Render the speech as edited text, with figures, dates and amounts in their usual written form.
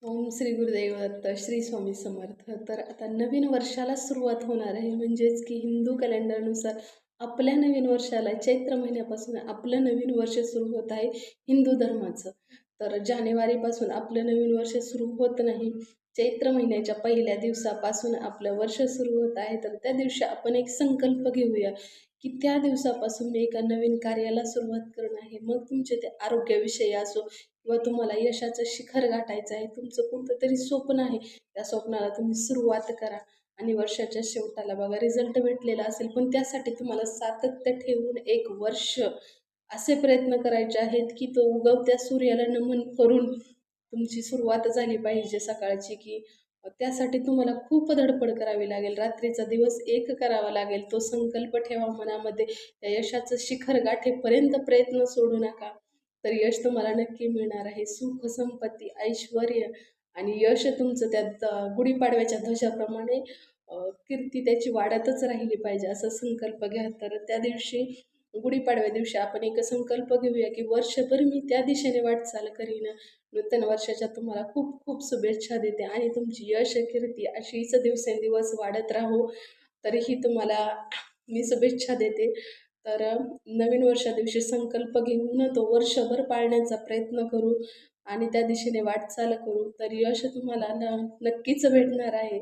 ओम श्री गुरुदेव दत्त, श्री स्वामी समर्थ. तर आता नवीन वर्षाला सुरुवात होणार आहे, म्हणजेच की हिंदू कॅलेंडरनुसार आपल्या नवीन वर्षाला चैत्र महिन्यापासून आपलं नवीन वर्ष सुरू होत आहे हिंदू धर्माचं. तर जानेवारीपासून आपलं नवीन वर्ष सुरू होत नाही. चैत्र महिन्याच्या पहिल्या दिवसापासून आपलं वर्ष सुरू होत आहे. तर त्या दिवशी आपण एक संकल्प घेऊया, की त्या दिवसापासून मी एका नवीन कार्याला सुरुवात करणार आहे. मग तुमचे ते आरोग्याविषयी असो किंवा तुम्हाला यशाचं शिखर गाठायचं आहे, तुमचं कोणतं तरी स्वप्न आहे, त्या स्वप्नाला तुम्ही सुरुवात करा. आणि वर्षाच्या शेवटाला बघा रिझल्ट भेटलेला असेल, पण त्यासाठी तुम्हाला सातत्य ठेवून 1 वर्ष असे प्रयत्न करायचे आहेत, की तो उगवत्या सूर्याला नमन करून तुमची सुरुवात झाली पाहिजे सकाळची, की त्यासाठी तुम्हाला खूप धडपड करावी लागेल. रात्रीचा दिवस एक करावा लागेल. तो संकल्प ठेवा मनामध्ये. त्या यशाचं शिखर गाठेपर्यंत प्रयत्न सोडू नका. तर यश तुम्हाला नक्की मिळणार आहे. सुख, संपत्ती, ऐश्वर्य आणि यश तुमचं त्यात गुढीपाडव्याच्या ध्वजाप्रमाणे कीर्ती त्याची वाढतच राहिली पाहिजे, असा संकल्प घ्या. तर त्या दिवशी गुढीपाडव्या दिवशी आपण एक संकल्प घेऊया, की वर्षभर मी त्या दिशेने वाटचाल करीन. नूतन वर्षाच्या तुम्हाला खूप खूप शुभेच्छा देते आणि तुमची यश, कीर्ती अशीच दिवसेंदिवस वाढत राहो. तरीही तुम्हाला मी शुभेच्छा देते. तर नवीन वर्षा दिवशी संकल्प घेऊन तो वर्षभर पाळण्याचा प्रयत्न करू आणि त्या दिशेने वाटचाल करू. तर यश तुम्हाला नक्कीच भेटणार आहे.